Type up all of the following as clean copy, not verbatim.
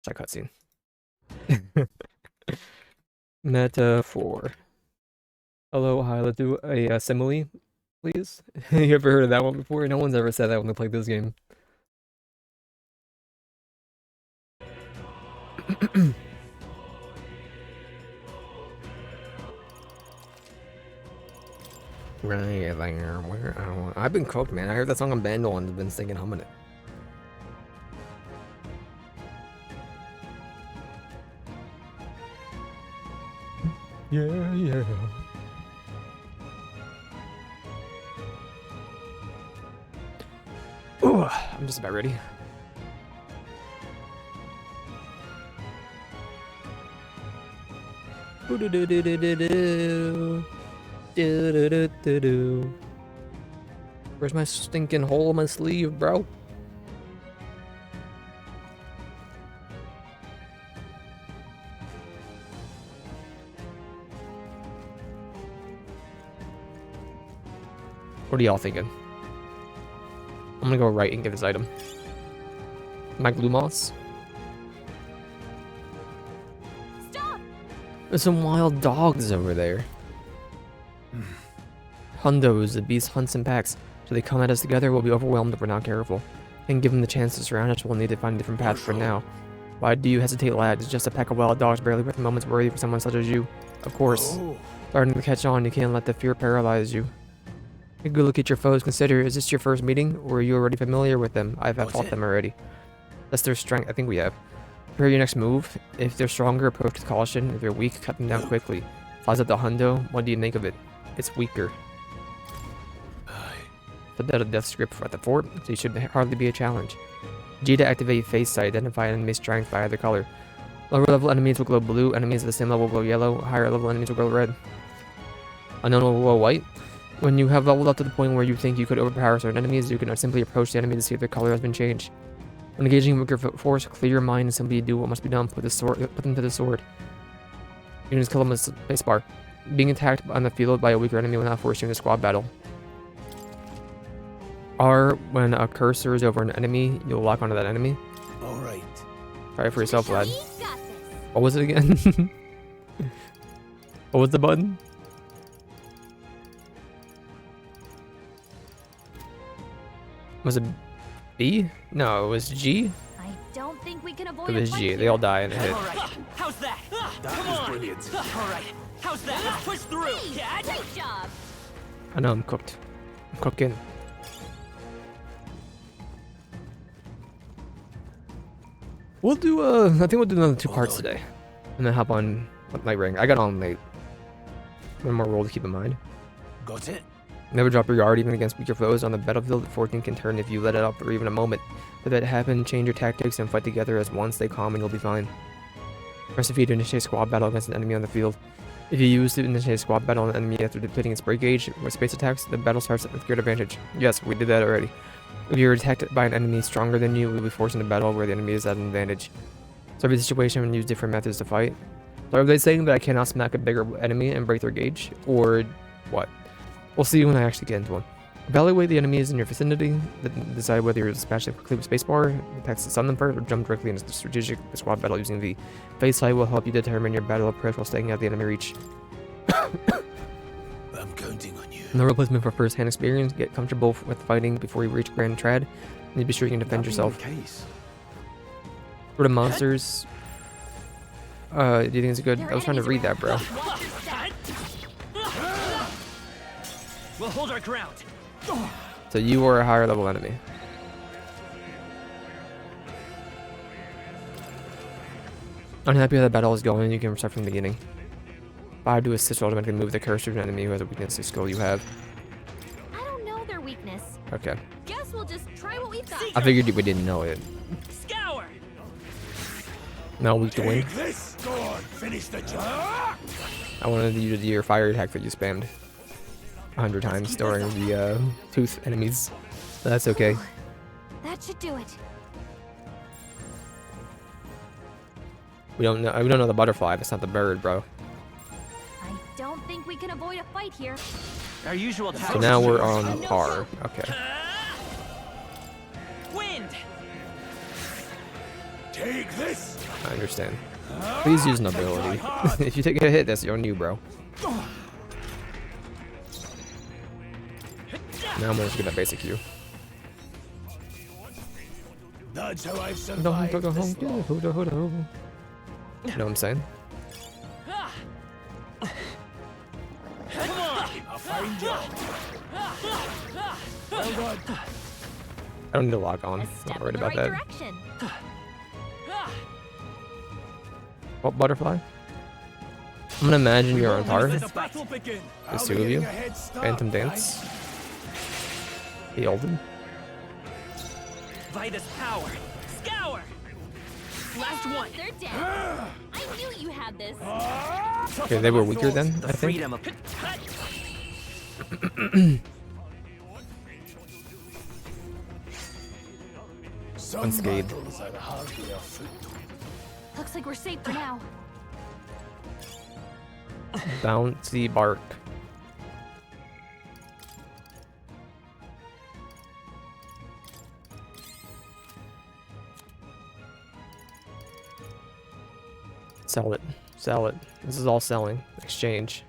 That cutscene. Metaphor. Hello, hi, let's do a simile, please. You ever heard of that one before? No one's ever said that when they played this game. Right there, where I've been cooked, man. I heard that song on Bandle and been singing, humming it. Yeah, yeah. Ooh, I'm just about ready. Where's my stinking hole in my sleeve, bro? What are y'all thinking? I'm gonna go right and get this item. My glue moss. Stop! There's some wild dogs over there. Hundos, the beast hunts in packs. So they come at us together, we'll be overwhelmed if we're not careful. And give them the chance to surround us, we'll need to find a different path for now. Why do you hesitate, lad? It's just a pack of wild dogs, barely worth a moment's worry for someone such as you. Of course. Starting to catch on, you can't let the fear paralyze you. Take a good look at your foes. Consider, is this your first meeting, or are you already familiar with them? I've fought them already. That's their strength. I think we have. Prepare your next move. If they're stronger, approach with caution. If they're weak, cut them down quickly. Size up the hundo. What do you think of it? It's weaker. Put that a death script at the fort, so you should hardly be a challenge. G to activate face sight. Identify enemy strength by either color. Lower level enemies will glow blue. Enemies at the same level will glow yellow. Higher level enemies will glow red. Unknown will glow white. When you have leveled up to the point where you think you could overpower certain enemies, you can simply approach the enemy to see if their color has been changed. When engaging with your force, clear your mind and simply do what must be done. Put them to the sword. You can just kill them with spacebar. Being attacked on the field by a weaker enemy will not force you into squad battle. R, when a cursor is over an enemy, you'll lock onto that enemy. Alright. Try it for yourself, lad. He's got this. What was it again? What was the button? Was it B? No, it was G? I don't think we can avoid It was a fight G. here. They all die and it hit. Alright, how's that? Come on! Brilliant. Alright, how's that? Let's push through! Hey, Yeah, great job. I know, I'm cooked. I'm cooking. We'll do, I think we'll do another 2 parts today. And then hop on Night Ring. I got on late. One more rule to keep in mind. Got it? Never drop your guard even against weaker foes on the battlefield. Fortune can turn if you let it up for even a moment. Let that happen, change your tactics, and fight together as one. Stay calm and you'll be fine. Press the V to initiate squad battle against an enemy on the field. If you use to initiate squad battle on an enemy after depleting its break gauge with space attacks, the battle starts with great advantage. Yes, we did that already. If you're attacked by an enemy stronger than you, you'll be forced into battle where the enemy is at an advantage. So every situation and use different methods to fight. So are they saying that I cannot smack a bigger enemy and break their gauge? Or what? We'll see when I actually get into one. Evaluate the enemies in your vicinity, then decide whether you're dispatching quickly with spacebar, attacks to stun them first, or jump directly into the strategic squad battle using V. Face sight will help you determine your battle approach while staying out of the enemy reach. I'm counting on you. No replacement for first-hand experience. Get comfortable with fighting before you reach Grand Trad. And be sure you can defend yourself. Case. For the monsters, do you think it's good? I was trying to read that, bro. Watch your step. we'll hold our ground. So you are a higher level enemy. Unhappy how the battle is going, you can start from the beginning. Fire to assist will automatically move the cursor to an enemy who has a weakness to skill you have. I don't know their weakness. Okay. Guess we'll just try what we've got. I figured we didn't know it. Scour! No, weak to win. Take this! Go on, finish the job! I wanted you to do your fire attack that you spammed 100 times during the tooth enemies. But that's okay. That should do it. We don't know the butterfly, but it's not the bird, bro. I don't think we can avoid a fight here. Our usual So tactics. now we're on par. Okay. Wind! Take this! I understand. Please use an ability. If you take a hit, that's on you, bro. Now I'm gonna just get that basic Q. That's how I've survived this long. You know what I'm saying? I'll find you. Well done. I don't need to lock on. A I'm step not in worried the about right that. direction. What butterfly? I'm gonna imagine you're on par. The battle begin. There's I'll two be of you. getting a head start, Phantom guys. Dance. The Olden. Vitus power. Scour. Last one. They're dead. I knew you had this. Okay, they were weaker then, The I think. freedom of. Some Unscathed. battles are hardly afoot. Looks like we're safe for now. Bouncy bark. Sell it. Sell it. This is all selling. Exchange.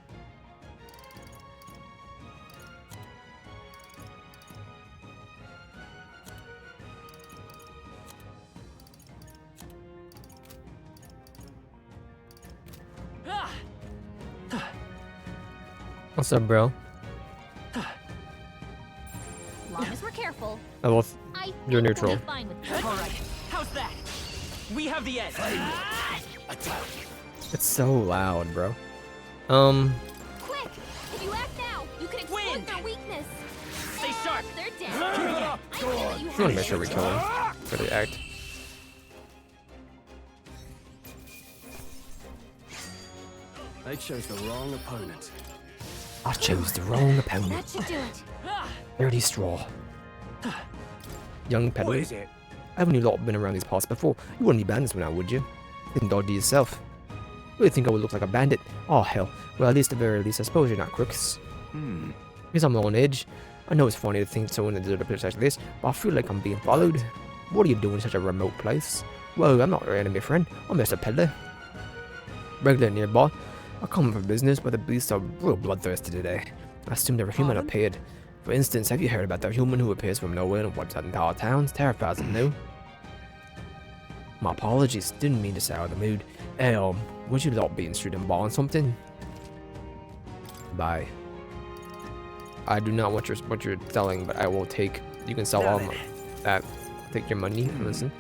What's up, bro? Long as we're careful. I will. I think You're neutral. We'll be fine with this. All right. How's that? We have the edge. Attack. It's so loud, bro. Quick! If you act now, you can exploit Wind. their weakness. Stay sharp. They're dead. Keep it up. I Go knew on. you I had want to make this. sure we kill him. For the act. I chose the wrong opponent. I chose the wrong opponent. That should do it. Dirty straw. Young What peddler. is it? Haven't you lot been around these parts before? You wouldn't be bandits now, would you? Didn't dodgy yourself. You would think I would look like a bandit. Oh hell. Well, at least at the very least, I suppose you're not crooks. Because I'm on edge. I know it's funny to think someone in a desert place like this, but I feel like I'm being followed. What are you doing in such a remote place? Well, I'm not your enemy friend. I'm just a peddler. Regular nearby. I come for business, but the beasts are real bloodthirsty today. I assume they're human appeared. For instance, have you heard about the human who appears from nowhere and wipes out entire towns? Terrifies them, no? My apologies, didn't mean to sour the mood. Would you lot be interested in buying something? Bye. I do not want what you're selling, but I will take. You can sell all that. Take your money. Listen,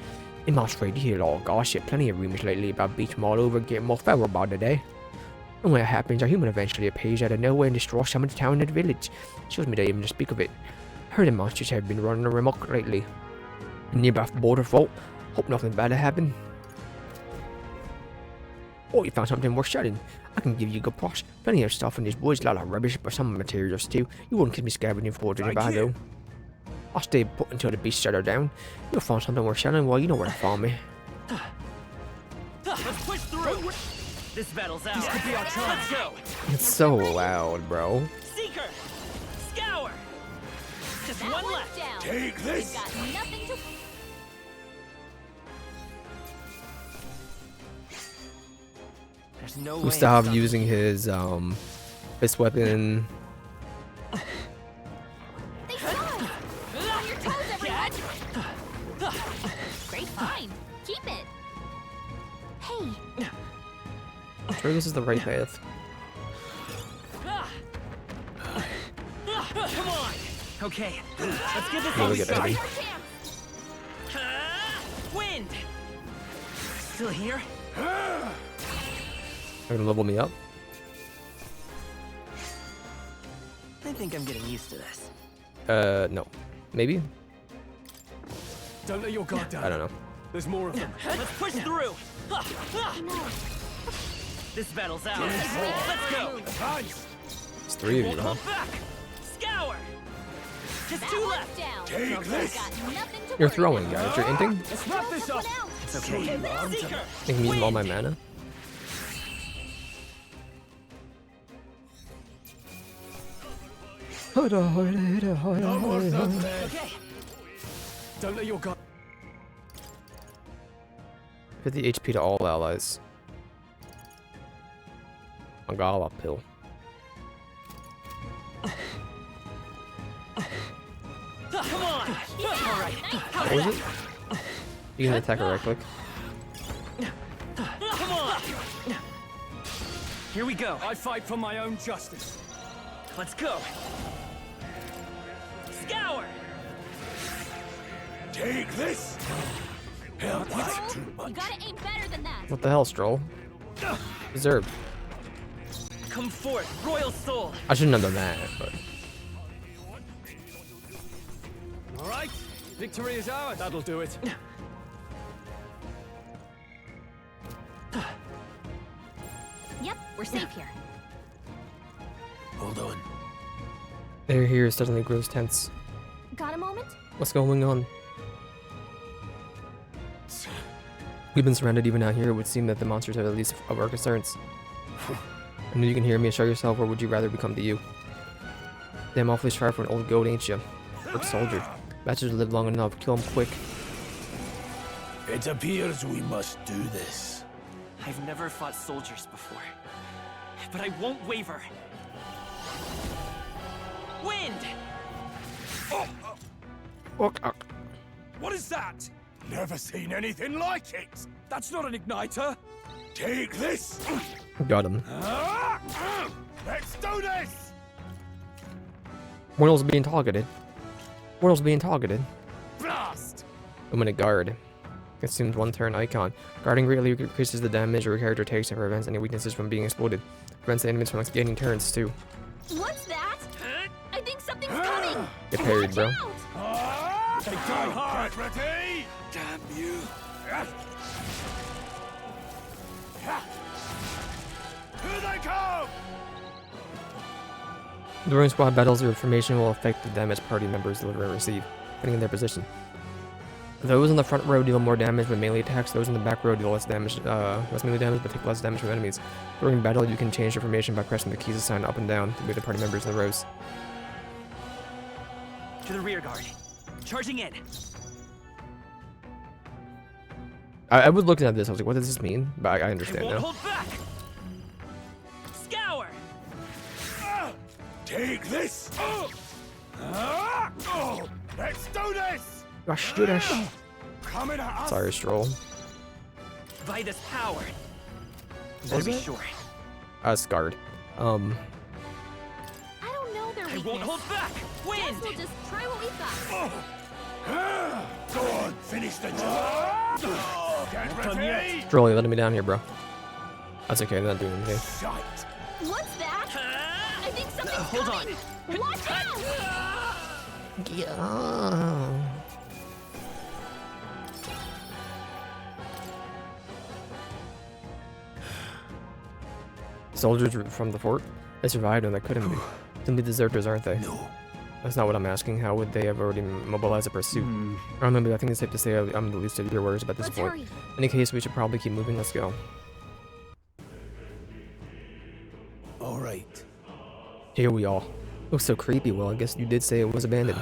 in my trade here, lot gossip. Plenty of rumors lately about beach all over getting more feral by the day. And when it happens, a human eventually appears out of nowhere and destroys some of the town and the village. Shows me they even to speak of it. Heard the monsters have been running amok lately. Nearby border fault. Hope nothing bad happened. Oh, you found something worth selling. I can give you a good price. Plenty of stuff in these woods, a lot of rubbish, but some materials too. You wouldn't keep me scavenging for it by though. I'll stay put until the beasts settle down. You'll find something worth selling. Well, you know where to find me. Let's push through. This battle's ours. Let's go. It's so loud, bro. Seeker. Scour. Just That one one's left. down. Take We've this. got nothing to. There's no way. Gustav using his fist weapon. They saw us. On your toes, everyone. Great find. Keep it. Hey, I'm sure this is the right path. Come on. Okay. Let's get this Really on good, start. Eddie. our chance. Wind. Still here? They're gonna level me up. I think I'm getting used to this. No. Maybe? Don't let your guard down. I don't know. There's more of them. Let's push through. No. This battle's ours. Let's go. Advance. It's three of Won't you, huh? hold back. Scour. Just That two one's left. down. Take We've this. got nothing to You're worry throwing, about. guys. You're inting? Let's wrap Throw this this up. one out. It's okay. Seeker. I think I'm using all my mana. No more thunder. Okay. Don't let your guard. 50 HP to all allies. Mangala pill. Come on! Alright. What was it? You can attack a right click. Come on! Here we go. I fight for my own justice. Let's go. Scour! Take this! Help us too You much. gotta aim better than that. What the hell, Stroll? Deserved. Come forth, Royal Soul! I shouldn't have done that, but All right, victory is ours. That'll do it. Yep, we're safe here. Hold on. air here suddenly grows tense. Got a moment? What's going on? We've been surrounded even out here. It would seem that the monsters are the least of our concerns. I know you can hear me. Show yourself, or would you rather become to you? Damn awfully sharp for an old goat, ain't you? Good soldier. Bachelors live long enough. Kill him quick. It appears we must do this. I've never fought soldiers before, but I won't waver. Wind! What is that? Never seen anything like it. That's not an igniter. Take this. Got him. Let's do this. Mortal's being targeted. Mortal's being targeted. Blast. I'm gonna guard. Consumes 1 turn icon. Guarding greatly increases the damage your character takes and prevents any weaknesses from being exploded. Prevents the enemies from gaining turns too. What's that? I think something's coming. Get parried, bro. Watch out! They die hard. Get ready. Damn you. Here they come. During squad battles, your formation will affect the damage party members deliver and receive, depending on their position. Those in the front row deal more damage with melee attacks. Those in the back row deal less damage, less melee damage, but take less damage from enemies. During battle, you can change your formation by pressing the keys assigned up and down to move the party members in the rows. To the rear guard. Charging in. I was looking at this. I was like, "What does this mean?" But I understand Won't now. hold back. Scour! Take this. Let's do this. Gosh, do that. Coming at us. Sorry, Stroll. By this power. Was Better be it? sure. Scarred. I don't know their I weakness. won't hold back. Wind! Guess we'll just try what we got. Go on, finish the job. Get ready. Stroll, you letting me down here, bro. That's okay. They're not doing anything. Shite. What's that? I think something's Hold on. coming. Watch out! Yeah. Soldiers from the fort? They survived and they couldn't be. Simply deserters, aren't they? No. That's not what I'm asking. How would they have already mobilized a pursuit? I remember, I think it's safe to say I'm the least of your worries about this Let's point. hurry. In any case, we should probably keep moving. Let's go. All right. Here we are. Looks so creepy. Well, I guess you did say it was abandoned.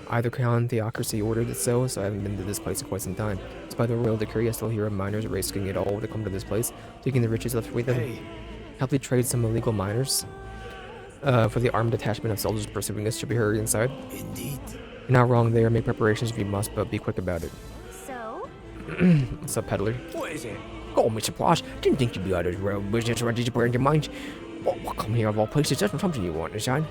Either Crown Theocracy ordered it so I haven't been to this place in quite some time. Despite the royal decree, I still hear of miners risking it all to come to this place, taking the riches left with them. Hey. Help me trade some illegal miners for the armed detachment of soldiers pursuing us. Should we hurry inside? Indeed. You're not wrong there. Make preparations if you must, but be quick about it. So, What's up, peddler? What is it? Oh, Mr. Plosh, didn't think you'd be out of the road business, or did you put in your mind? Well, come here of all places, that's something you want, son.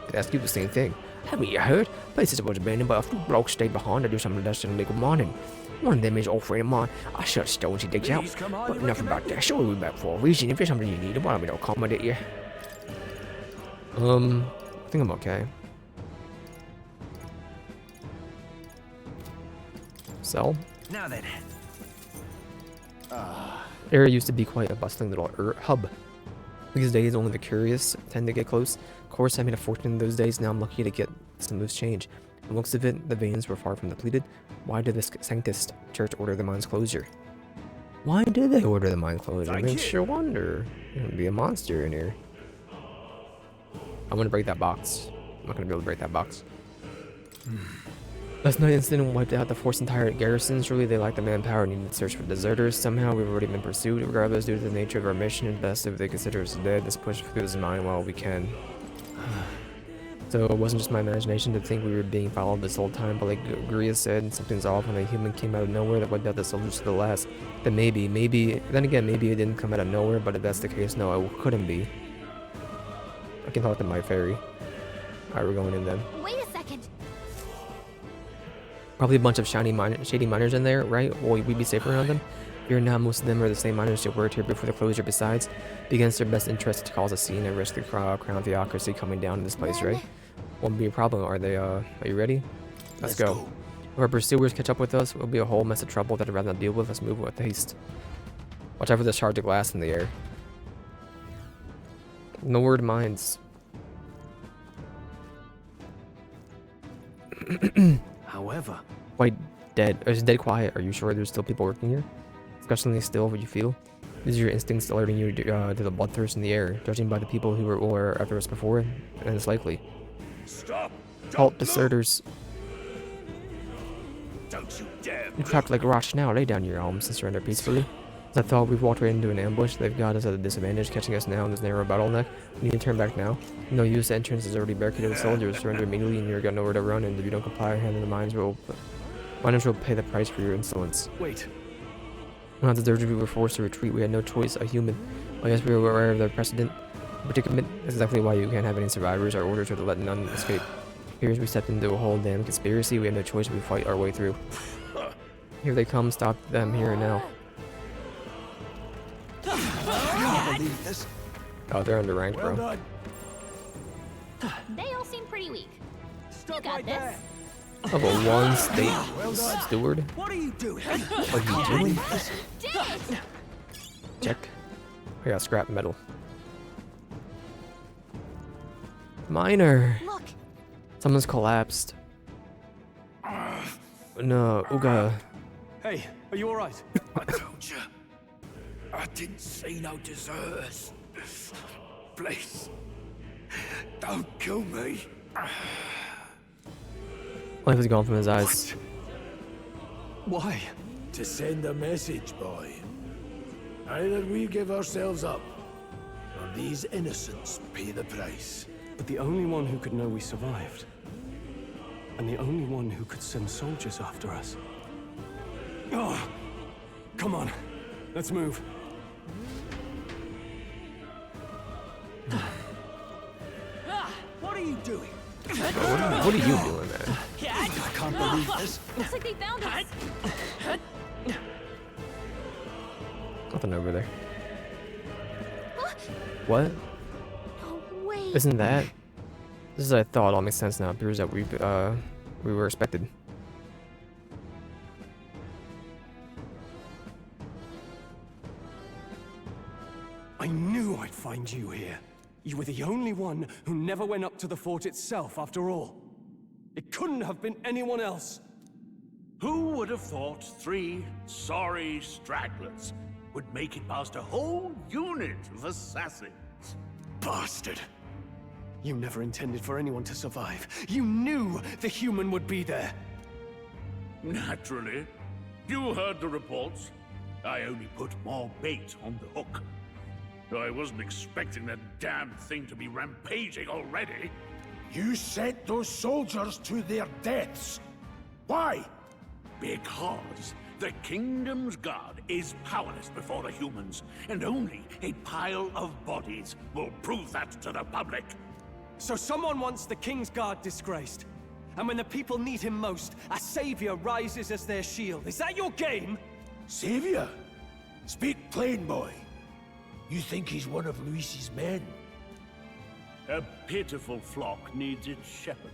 I'd ask you the same thing. Haven't you heard? Places was abandoned, but a few blokes stayed behind to do some less than illegal mining. One of them is an old friend of mine. I shut stones he digs out. Please come on, But you enough recommend? about that. Sure, we'll be back for a reason. If there's something you need, why don't we not accommodate you? I think I'm okay. Sell? Now then. Area used to be quite a bustling little hub. These days, only the curious tend to get close. Of course, I made a fortune in those days. Now I'm lucky to get some loose change. From the looks of it, the veins were far from depleted. Why did this sanctist church order the mine's closure? Why did they order the mine's closure? Thank Makes you. you wonder. There'd be a monster in here. I'm gonna break that box. I'm not gonna be able to break that box. Last night incident wiped out the force entire garrison. Surely they lacked the manpower needed to search for deserters. Somehow we've already been pursued. Regardless, due to the nature of our mission, it's best if they consider us dead. Let's push through this mine while we can. So it wasn't just my imagination to think we were being followed this whole time, but like Guria said, something's off when a human came out of nowhere that wiped out the soldiers to the last. Then maybe, then again, maybe it didn't come out of nowhere, but if that's the case, no, it couldn't be. I can talk to my fairy. Alright, we're going in then. Wait a second. Probably a bunch of shady miners in there, right? Will we be safer around them? Fear not, most of them are the same miners who worked here before the closure. Besides, it be against their best interest to cause a scene and risk the crown theocracy coming down in this place, right? Won't be a problem, are they? Are you ready? Let's go. If our pursuers catch up with us, it'll be a whole mess of trouble that I'd rather not deal with. Let's move with haste. Watch out for this shard of glass in the air. No word mines. However, Quite dead. It's dead quiet. Are you sure there's still people working here? Especially still, what you feel? These are your instincts alerting you to the bloodthirst in the air. Judging by the people who were after us before, and it's likely. Stop! Halt, deserters. Don't you dare! You're trapped like rocks now. Lay down your arms and surrender peacefully. As I thought, we've walked right into an ambush. They've got us at a disadvantage, catching us now in this narrow bottleneck. We need to turn back now. No use. The entrance is already barricaded with soldiers. Surrender immediately, and you've got nowhere to run. And if you don't comply, hand in the miners will pay the price for your insolence. wait. When the deserters we were forced to retreat, we had no choice. A human. I guess we were aware of the predicament. That's exactly why you can't have any survivors. Our orders are to let none escape. Here as we stepped into a whole damn conspiracy, we had no choice. We fight our way through. Here they come. Stop them here and now. I can't believe this. Oh, they're underranked, Well bro. done. They all seem pretty weak. Stop You got right this. there. Level 1 state Well done. steward. What are you doing? What are you doing? Did it! Check. I got scrap metal. Miner. Look, Someone's collapsed. No, Uga. Hey, are you alright? I told you. I didn't see no deserters. Please. Don't kill me. Life is gone from his eyes. Why? To send a message, boy. Either we give ourselves up, or these innocents pay the price. But the only one who could know we survived. And the only one who could send soldiers after us. Oh, come on. Let's move. What are you doing? What are you doing, man? I can't believe this. looks like they found us. Nothing over there. What? Oh, wait. Isn't that? This is I thought all makes sense now. It appears that we were expected. I knew I'd find you here. You were the only one who never went up to the fort itself, after all. It couldn't have been anyone else. Who would have thought 3 sorry stragglers would make it past a whole unit of assassins? Bastard. You never intended for anyone to survive. You knew the human would be there. Naturally. You heard the reports. I only put more bait on the hook. I wasn't expecting that damn thing to be rampaging already. You sent those soldiers to their deaths. Why? Because the kingdom's guard is powerless before the humans, and only a pile of bodies will prove that to the public. So someone wants the King's Guard disgraced. And when the people need him most, a savior rises as their shield. Is that your game? Savior? Speak plain, boy. You think he's one of Luis's men? A pitiful flock needs its shepherd.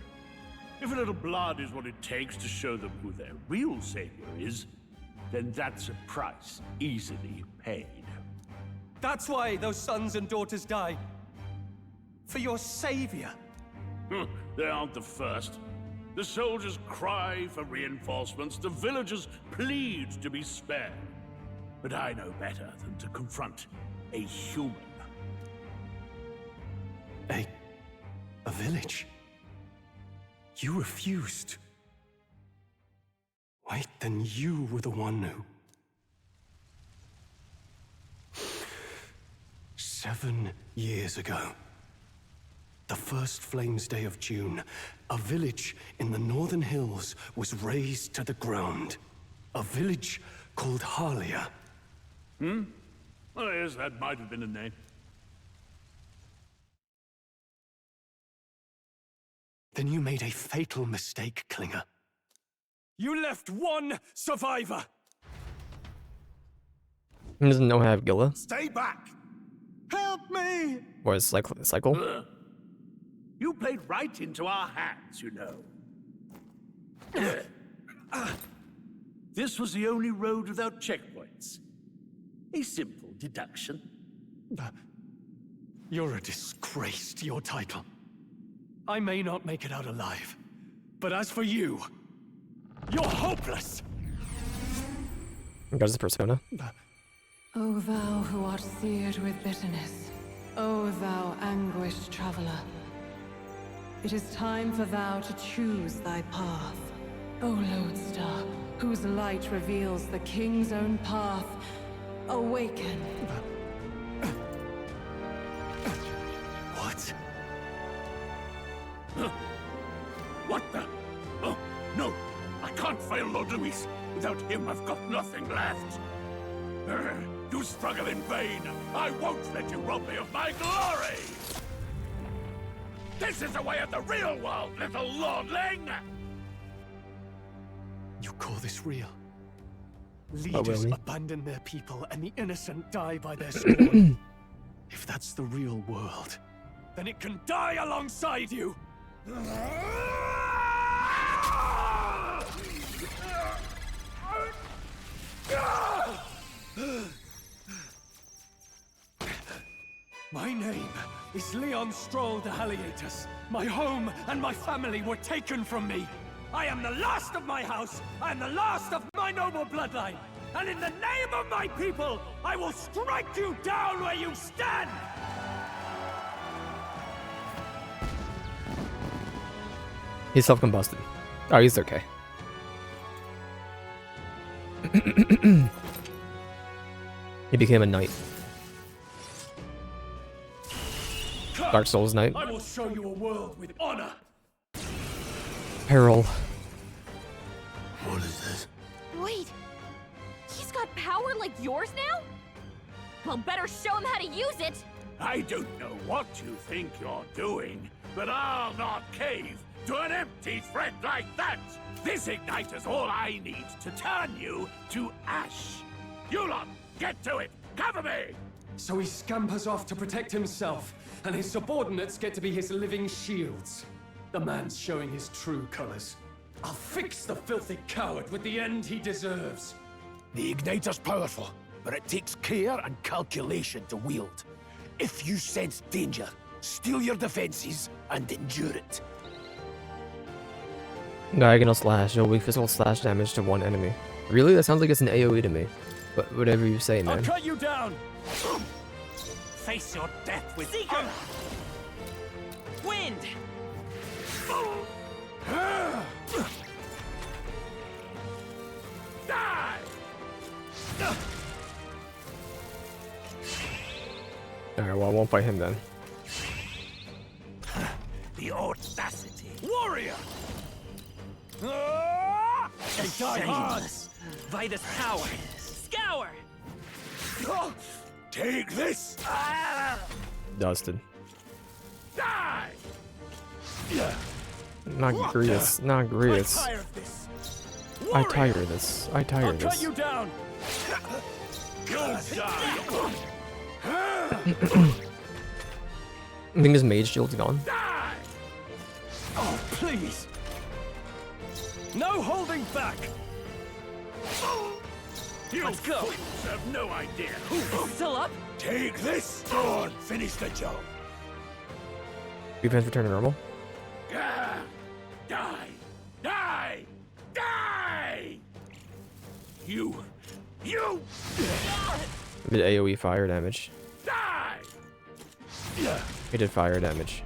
If a little blood is what it takes to show them who their real savior is, then that's a price easily paid. That's why those sons and daughters died. For your savior. They aren't the first. The soldiers cry for reinforcements, the villagers plead to be spared. But I know better than to confront a human. A village? You refused. Right, then you were the one who... 7 years ago, the first Flames Day of June, a village in the northern hills was razed to the ground. A village called Harlia. Oh, yes, that might have been a name. Then you made a fatal mistake, Klinger. You left one survivor! He doesn't know how to have Gilla. Stay back! Help me! Or his cycle. You played right into our hands, you know. This was the only road without checkpoints. A simple deduction. You're a disgrace to your title. I may not make it out alive, but as for you, you're hopeless! He got his persona. O thou who art seared with bitterness, O thou anguished traveler, it is time for thou to choose thy path. O lodestar, whose light reveals the king's own path, awaken. What? What the? Oh, no! I can't fail Lord Luis. Without him, I've got nothing left. You struggle in vain. I won't let you rob me of my glory! This is the way of the real world, little lordling! You call this real? Oh, Leaders really? abandon their people and the innocent die by their sword. If that's the real world, then it can die alongside you! My name is Leon Stroll de Halietus. My home and my family were taken from me. I am the last of my house. I am the last of my noble bloodline. And in the name of my people, I will strike you down where you stand! He's self-combusted. Oh, he's okay. He became a knight. Dark Souls knight. I will show you a world with honor. Peril. What is this? Wait, he's got power like yours now? Well, better show him how to use it. I don't know what you think you're doing, but I'll not cave to an empty threat like that! This igniter's all I need to turn you to ash. You lot, get to it! Cover me! So he scampers off to protect himself, and his subordinates get to be his living shields. The man's showing his true colors. I'll fix the filthy coward with the end he deserves. The igniter's powerful, but it takes care and calculation to wield. If you sense danger, steel your defenses and endure it. Diagonal slash. You'll weak physical slash damage to one enemy. Really? That sounds like it's an AoE to me. But whatever you say, I'll man. cut you down! Face your death with Seeker! Wind! Die! Alright, well, I won't fight him then. The audacity! Warrior! They die hard! Shameless. By this power, scour! Take this! Dusted. Die! Not Grius. Not Grius. Tire of this! I tire this. I tire I'll cut this. you down! You'll die! I think his mage shield's gone. Die! Oh, please! No holding back! You Let's go. fools have no idea. Still up? Take this! Go on, finish the job. Defense return to normal. Die! Die! Die! Die! You! Did AoE fire damage. Die! He did fire damage.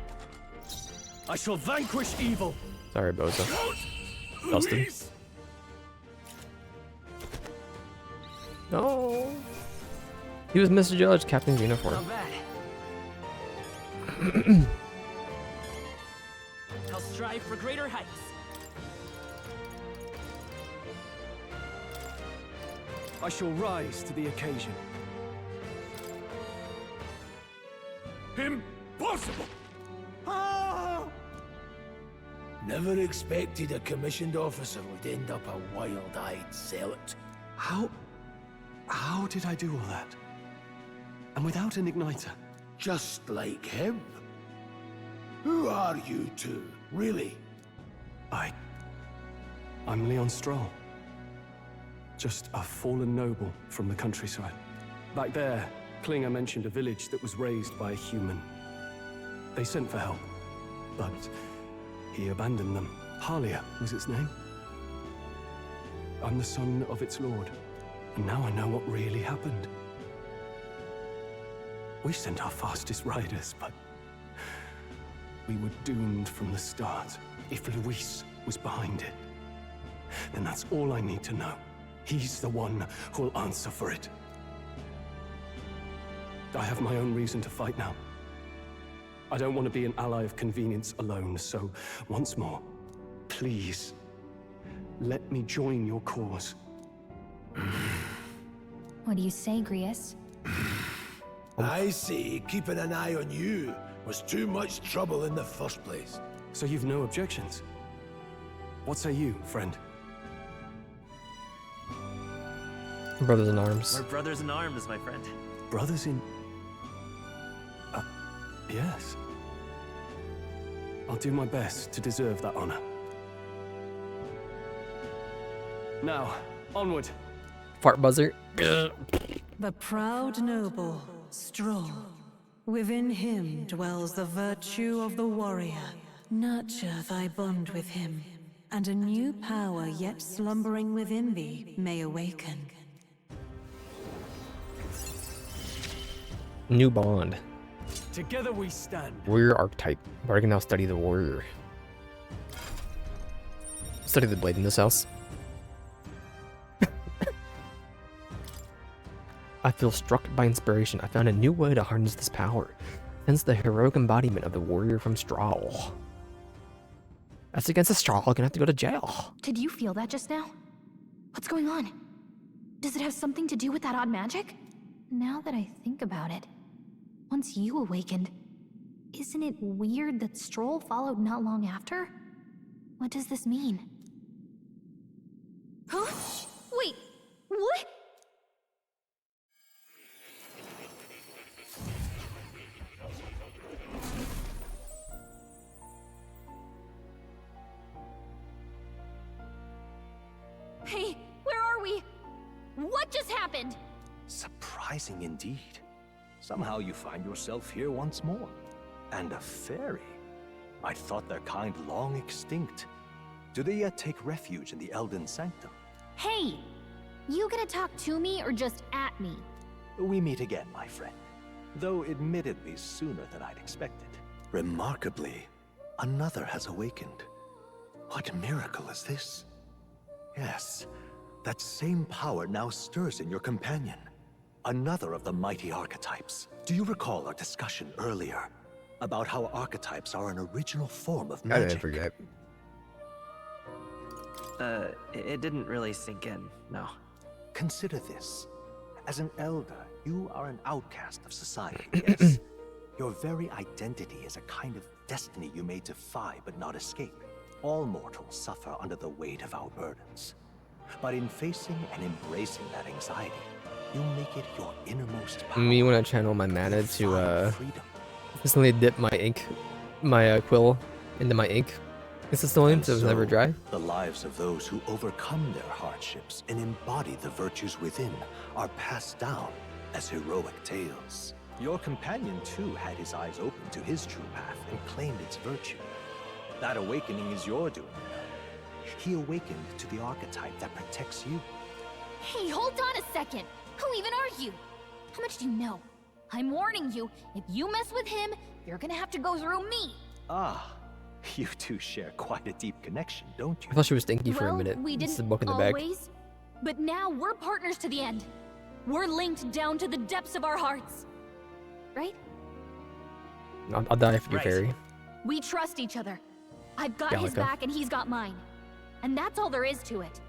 I shall vanquish evil! Sorry, Bozo. Dusted. Luis! No. He was misjudged, Captain's uniform. Not bad. I'll strive for greater heights. I shall rise to the occasion. Impossible! Never expected a commissioned officer would end up a wild-eyed zealot. How did I do all that? And without an igniter? Just like him. Who are you two, really? I'm Leon Stroll. Just a fallen noble from the countryside. Back there, Klinger mentioned a village that was raised by a human. They sent for help, but he abandoned them. Halia was its name. I'm the son of its lord, and now I know what really happened. We sent our fastest riders, but we were doomed from the start. If Luis was behind it, then that's all I need to know. He's the one who'll answer for it. I have my own reason to fight now. I don't want to be an ally of convenience alone, so once more, please, let me join your cause. What do you say, Grius? I say keeping an eye on you was too much trouble in the first place. So you've no objections? What say you, friend? Brothers in arms. We're brothers in arms, my friend. Brothers in... yes. I'll do my best to deserve that honor. Now, onward. Fart buzzer. The proud noble, Stroll. Within him dwells the virtue of the warrior. Nurture thy bond with him, and a new power yet slumbering within thee may awaken. New bond. Together we stand. Warrior archetype. But I can now study the warrior. Study the blade in this house. I feel struck by inspiration. I found a new way to harness this power. Hence the heroic embodiment of the warrior from Strahl. That's against the Strahl. I'm gonna have to go to jail. Did you feel that just now? What's going on? Does it have something to do with that odd magic? Now that I think about it, once you awakened, isn't it weird that Stroll followed not long after? What does this mean? Huh? Wait, what? Hey, where are we? What just happened? Surprising indeed. Somehow you find yourself here once more. And a fairy. I thought their kind long extinct. Do they yet take refuge in the Elden Sanctum? Hey! You gonna talk to me or just at me? We meet again, my friend. Though admittedly sooner than I'd expected. Remarkably, another has awakened. What miracle is this? Yes, that same power now stirs in your companion. Another of the mighty archetypes. Do you recall our discussion earlier about how archetypes are an original form of magic? I didn't forget. It didn't really sink in, no. Consider this. As an elder, you are an outcast of society, yes? Your very identity is a kind of destiny you may defy but not escape. All mortals suffer under the weight of our burdens. But in facing and embracing that anxiety, you make it your innermost power. Me when I channel my mana You to find freedom. consistently dip my ink, my quill into my ink consistently And so it's never dry. The lives of those who overcome their hardships and embody the virtues within are passed down as heroic tales. Your companion too had his eyes open to his true path and claimed its virtue. That awakening is your doing now. He awakened to the archetype that protects you. Hey, hold on a second! Who even are you? How much do you know? I'm warning you, if you mess with him, you're gonna have to go through me! Ah, you two share quite a deep connection, don't you? I thought she was stinky for a Well, minute. we It's didn't the book in the bag. always, but now we're partners to the end. We're linked down to the depths of our hearts. Right? I'll die for you, Right. fairy. We trust each other. I've got his Gallica. back and he's got mine. And that's all there is to it.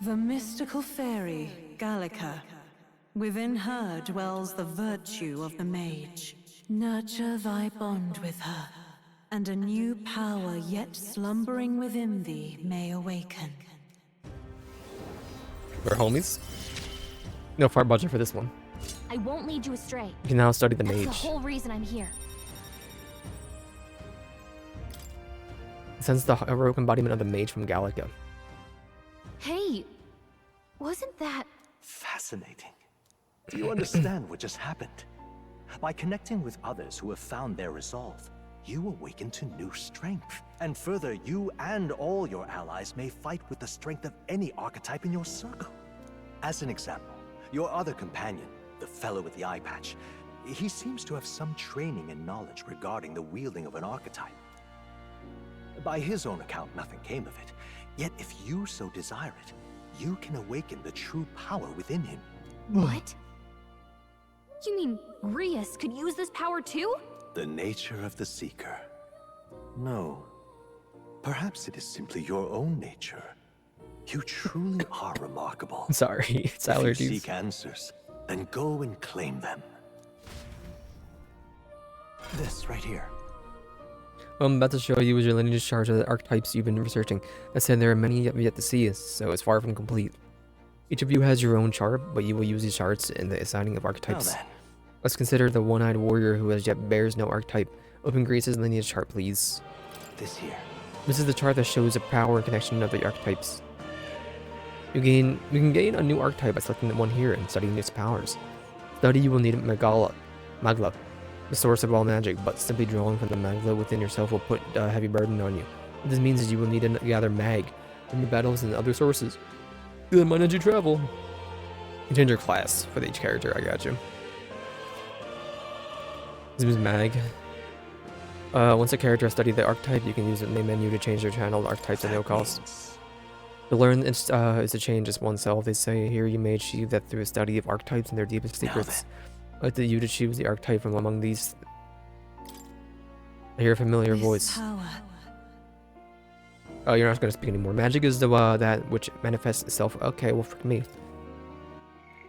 The mystical fairy, Gallica. Within her dwells the virtue of the mage. Nurture thy bond with her, and a new power yet slumbering within thee may awaken. We're homies. No far budget for this one. I won't lead you astray. You can now study the That's the mage. whole reason I'm here. Sense the heroic embodiment of the mage from Gallica. Hey, wasn't that... Fascinating. Do you understand what just happened? By connecting with others who have found their resolve, you awaken to new strength. And further, you and all your allies may fight with the strength of any archetype in your circle. As an example, your other companion, the fellow with the eye patch, he seems to have some training and knowledge regarding the wielding of an archetype. By his own account, nothing came of it. Yet if you so desire it, you can awaken the true power within him. What? You mean Grius could use this power too? The nature of the Seeker. No. Perhaps it is simply your own nature. You truly are remarkable. Sorry, it's If you allergies. seek answers, then go and claim them. This right here. What I'm about to show you is your lineage chart of the archetypes you've been researching. That said, there are many yet to see, so it's far from complete. Each of you has your own chart, but you will use these charts in the assigning of Now archetypes. then, Let's consider the one-eyed warrior who as yet bears no archetype. Open Grace's lineage chart, please. this here. This is the chart that shows the power and connection of the archetypes. You can gain a new archetype by selecting the one here and studying its powers. Study, you will need Magla, the source of all magic, but simply drawing from the Magla within yourself will put a heavy burden on you. What this means is you will need to gather Mag from your battles and other sources. Then why don't you travel? You change your class for each character, I got you. His name is Mag. Once a character has studied the archetype, you can use the main menu to change their channeled archetypes at no cost. To learn is to change just oneself. They say here you may achieve that through a study of archetypes and their deepest secrets. I'd like you to choose the archetype from among these. I hear a familiar This voice. power. Oh, you're not going to speak anymore. Magic is the that which manifests itself. Okay, well, for me.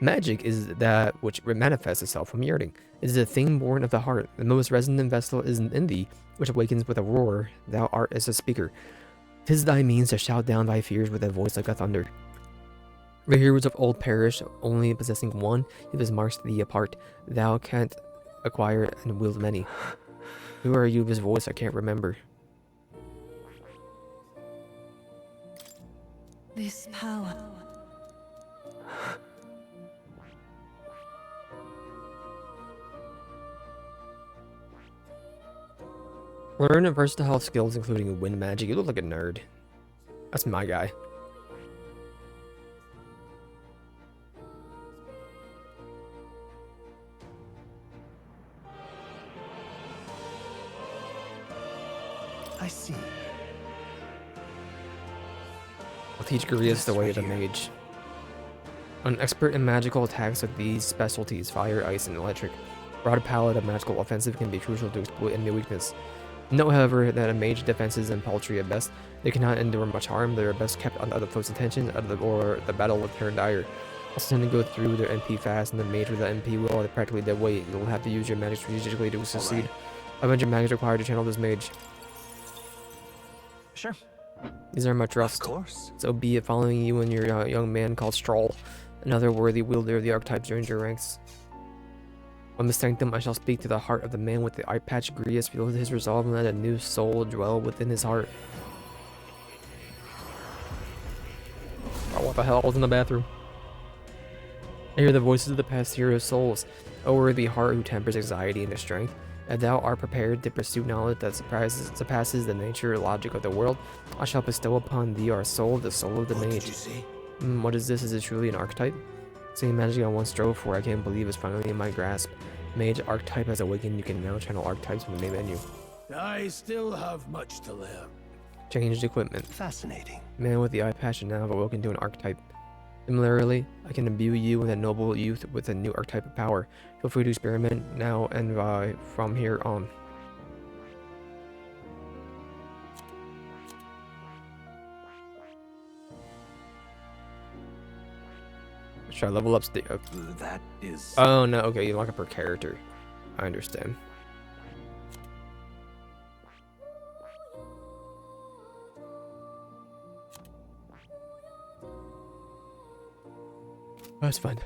Magic is that which manifests itself from yearning. It is a thing born of the heart. The most resonant vessel is in thee, which awakens with a roar. Thou art as a speaker. 'Tis thy means to shout down thy fears with a voice like a thunder. The heroes of old perish, only possessing one, if his marks thee apart. Thou canst acquire and wield many. Who are you, this voice I can't remember? This power. Learn versatile skills including wind magic. You look like a nerd. That's my guy. I see. I'll teach Grius the way of the Right here. mage. An expert in magical attacks with these specialties, fire, ice, and electric. Broad palette of magical offensive can be crucial to exploit any weakness. Note, however, that a mage defenses and paltry at best. They cannot endure much harm. They are best kept under the foe's attention, or the battle will turn dire. Also tend to go through their MP fast, and the mage with the MP will are practically dead weight. You'll have to use your magic strategically to succeed. 500 mag is required to channel this mage. Sure. These are my Of trust. course. So be it following you and your young man called Stroll, another worthy wielder of the archetypes joins your ranks. On the sanctum, I shall speak to the heart of the man with the eye patch. Grius, feel his resolve and let a new soul dwell within his heart. Oh, what the hell? I was in the bathroom. I hear the voices of the past hero's souls. O worthy heart who tempers anxiety into strength, and thou art prepared to pursue knowledge that surpasses the nature and logic of the world, I shall bestow upon thee our soul, the soul of the What did mage. you say? What is this? Is it truly an archetype? Same magic I once strove for, I can't believe is finally in my grasp. Mage archetype has awakened. You can now channel archetypes from the main menu. I still have much to learn. Changed equipment. Fascinating. Man with the eye patch and now have awoken to an archetype. Similarly, I can imbue you with a noble youth with a new archetype of power. Feel free to experiment now and from here on. Should I level up? That is... Oh no, okay, you lock up per character. I understand. That's fine.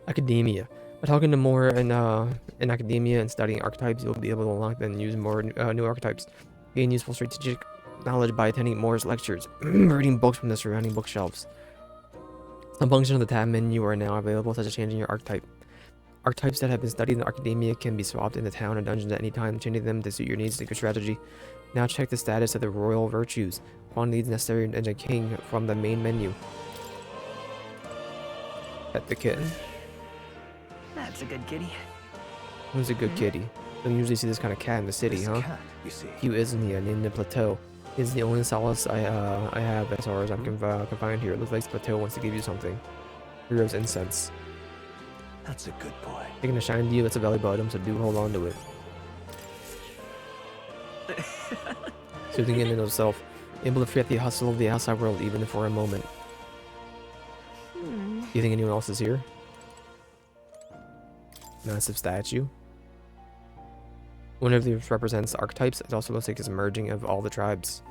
Academia. By talking to more in academia and studying archetypes, you'll be able to unlock and use more new archetypes. Gain useful strategic knowledge by attending Moore's lectures, reading books from the surrounding bookshelves. Some functions of the tab menu are now available, such as changing your archetype. Archetypes that have been studied in academia can be swapped in the town or dungeons at any time, changing them to suit your needs and your strategy. Now check the status of the royal virtues, quantities necessary and a king from the main menu. Pet the kitten. That's a good kitty. Who's a good kitty? Don't usually see this kind of cat in the city, this huh? cat, you see. He isn't he? Named the plateau. He's the only solace I have as far as I'm confined here. It looks like the plateau wants to give you something. Hero's incense. That's a good boy. Taking a shine to you, it's a belly bottom, so do hold on to it. Soothing in and of self. Able to forget the hustle of the outside world even for a moment. Do you think anyone else is here? Massive statue. One of these represents archetypes. It also looks like it's a merging of all the tribes.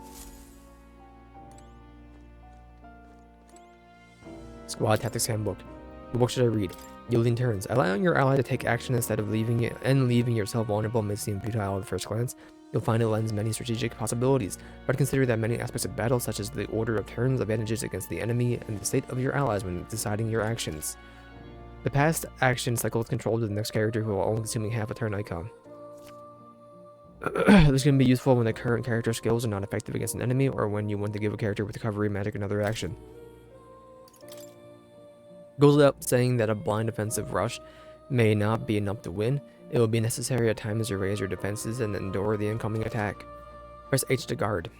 Squad Tactics Handbook. What book should I read? Yielding turns. Allowing your ally to take action instead of leaving yourself vulnerable may seem futile at first glance. You'll find it lends many strategic possibilities, but consider that many aspects of battle, such as the order of turns, advantages against the enemy, and the state of your allies when deciding your actions. The past action cycle is controlled with the next character who will only consuming half a turn icon. This can be useful when the current character skills are not effective against an enemy, or when you want to give a character with recovery magic another action. Goes without saying that a blind offensive rush may not be enough to win. It will be necessary at times to raise your defenses and endure the incoming attack. Press H to guard.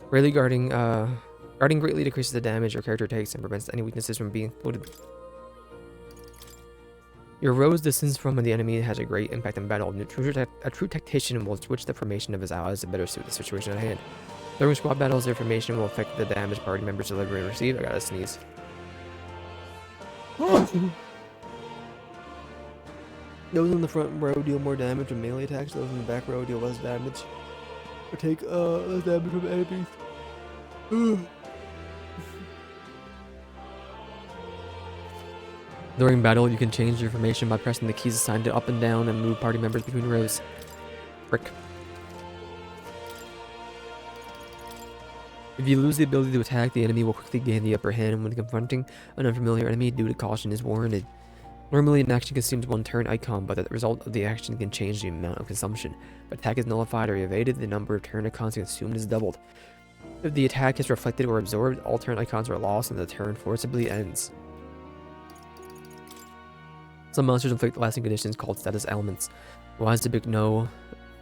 Guarding greatly decreases the damage your character takes and prevents any weaknesses from being exploited. Your row's distance from the enemy has a great impact in battle. A true tactician will switch the formation of his allies to better suit the situation at hand. During squad battles, their formation will affect the damage party members deliver and receive. I gotta sneeze. Those in the front row deal more damage from melee attacks. Those in the back row deal less damage. Or take less damage from enemies. During battle, you can change your formation by pressing the keys assigned to up and down and move party members between rows. Frick. If you lose the ability to attack, the enemy will quickly gain the upper hand when confronting an unfamiliar enemy. Due to caution is warranted. Normally, an action consumes one turn icon, but the result of the action can change the amount of consumption. If attack is nullified or evaded, the number of turn icons consumed is doubled. If the attack is reflected or absorbed, all turn icons are lost and the turn forcibly ends. Some monsters inflict lasting conditions called status elements. Wise to know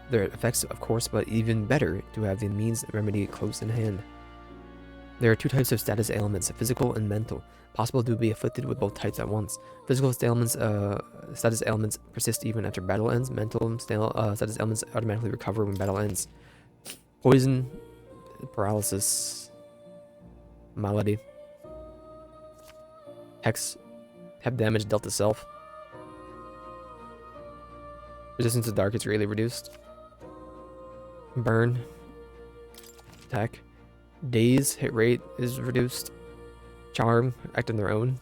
their effects, of course, but even better to have the means to remedy it close in hand. There are two types of status ailments, physical and mental. Possible to be afflicted with both types at once. Physical status ailments persist even after battle ends. Mental status ailments automatically recover when battle ends. Poison, paralysis, malady. Hex, have damage dealt to self. Resistance to dark is greatly reduced. Burn, attack. Daze, hit rate is reduced. Charm, act on their own.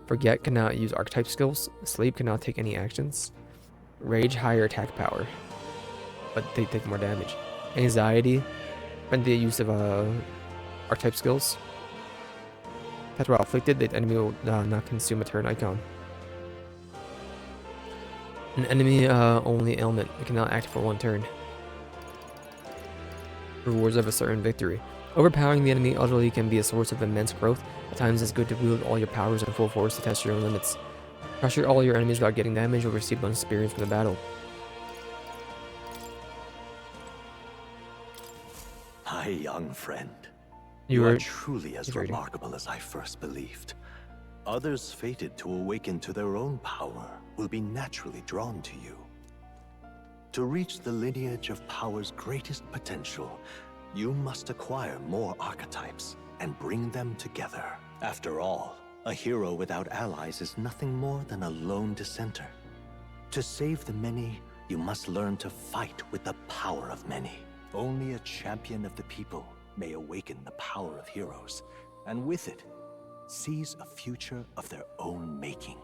Forget, cannot use archetype skills. Sleep, cannot take any actions. Rage, higher attack power, but they take more damage. Anxiety, when the use of archetype skills. That's while afflicted, the enemy will not consume a turn icon. An enemy only ailment, it cannot act for one turn. Rewards of a certain victory. Overpowering the enemy utterly can be a source of immense growth. At times it's good to wield all your powers in full force to test your own limits. Pressure all your enemies without getting damage, you'll receive bonus experience from the battle. My young friend. You were are truly as reading. remarkable as I first believed. Others fated to awaken to their own power will be naturally drawn to you. To reach the lineage of power's greatest potential, you must acquire more archetypes and bring them together. After all, a hero without allies is nothing more than a lone dissenter. To save the many, you must learn to fight with the power of many. Only a champion of the people may awaken the power of heroes, and with it, seize a future of their own making.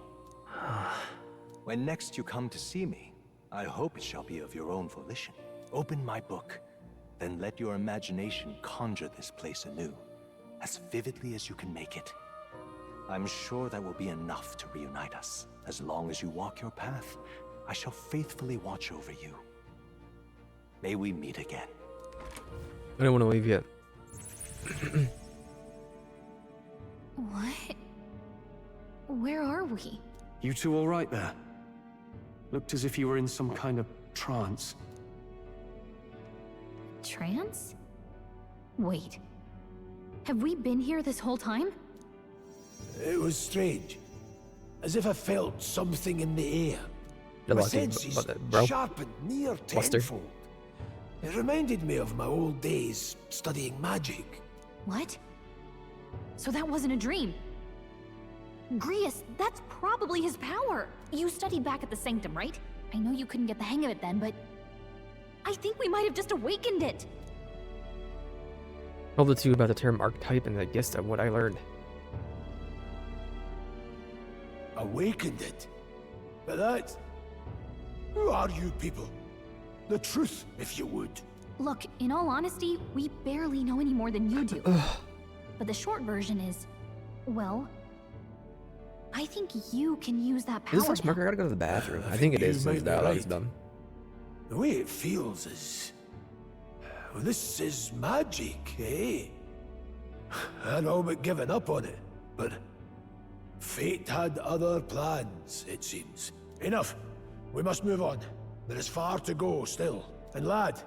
When next you come to see me, I hope it shall be of your own volition. Open my book, then let your imagination conjure this place anew, as vividly as you can make it. I'm sure that will be enough to reunite us. As long as you walk your path, I shall faithfully watch over you. May we meet again. I don't want to leave yet. What? Where are we? You two all right there? Looked as if you were in some kind of trance. Trance? Wait. Have we been here this whole time? It was strange. As if I felt something in the air. You're My lucky, senses bro. sharpened near Buster. tenfold. It reminded me of my old days studying magic. What? So that wasn't a dream. Grius, that's probably his power. You studied back at the Sanctum, right? I know you couldn't get the hang of it then, but I think we might have just awakened it. Told the two about the term archetype and the gist of what I learned. Awakened it? But that... Who are you people? The truth, if you would. Look, in all honesty, we barely know any more than you do. But the short version is, well, I think you can use that power. Is this first marker? I gotta go to the bathroom. I think it You is. might Since be that right. is dumb. The way it feels is... Well, this is magic, eh? I'd all but given up on it, but... Fate had other plans, it seems. Enough. We must move on. There is far to go still. And lad,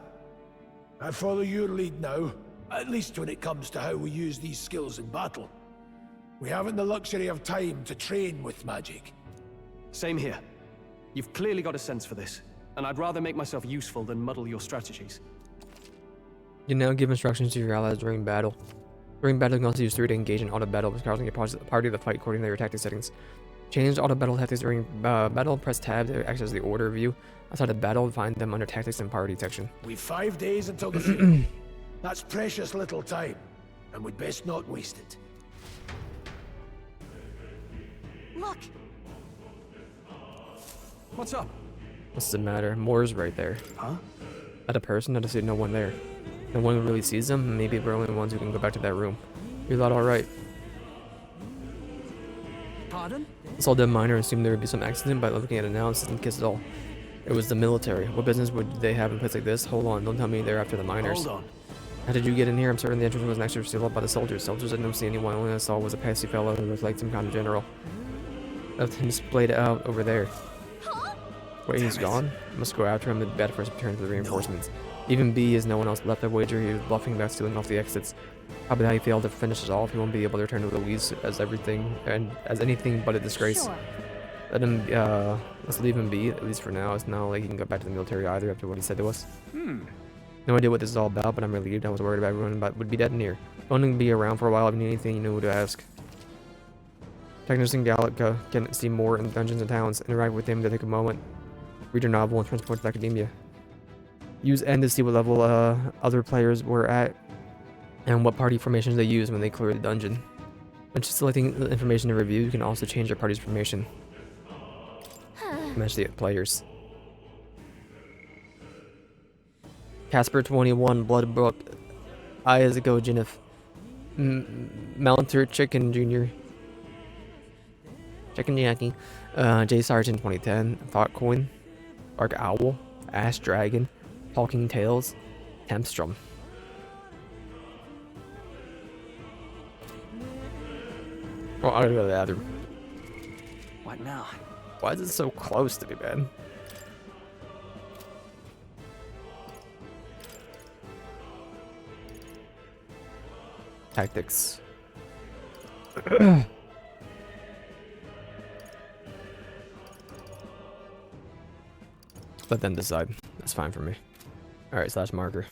I follow your lead now, at least when it comes to how we use these skills in battle. We haven't the luxury of time to train with magic. Same here. You've clearly got a sense for this, and I'd rather make myself useful than muddle your strategies. You now give instructions to your allies during battle. During battle, you can also use 3 to engage in auto battle, causing your party to fight according to your tactic settings. Change auto battle tactics during battle, press tab to access the order view. Outside of battle, find them under tactics and party section. We've 5 days until the funeral. That's precious little time, and we'd best not waste it. Look, What's up? What's the matter? Moore's right there. Huh? Not a person, not to see no one there. No one who really sees them, maybe we're only the ones who can go back to that room. You thought alright. Pardon? This all dead miner assumed there would be some accident by looking at analysis and kiss it all. It was the military. What business would they have in a place like this? Hold on, don't tell me they're after the miners. Hold on. How did you get in here? I'm certain the entrance was next to sealed up by the soldiers. Soldiers didn't see anyone, only I saw was a passy fellow who looked like some kind of general. Left him splayed out over there. Wait, he's gone? Must go after him. It'd be better for us to return to the reinforcements. Even B is no one else left. I wager he was bluffing about stealing off the exits. Probably how he failed to finish us off. He won't be able to return to Louise as everything and as anything but a disgrace. sure. Let him let's leave him be, at least for now. It's not like he can go back to the military either after what he said to us. No idea what this is all about, but I'm relieved. I was worried about everyone but would be dead near. Going to be around for a while. If you need anything, you know who to ask. Technos and Gallica can see more in dungeons and towns. Interact with him to take a moment. Read your novel and transport to academia. Use N to see what level other players were at and what party formations they used when they cleared the dungeon. When selecting the information to review, you can also change your party's formation. Match the players. Casper 21, Bloodbrook, Iazago Jennifer, Mounter Chicken Jr., Chicken Jackie, J Sargent 2010, Thoughtcoin, Dark Owl, Ash Dragon, Talking Tales, Tempstrom. Oh, I gotta go to the bathroom. What now? Why is it so close to me, man? Tactics. Let them decide. That's fine for me. Alright, slash marker.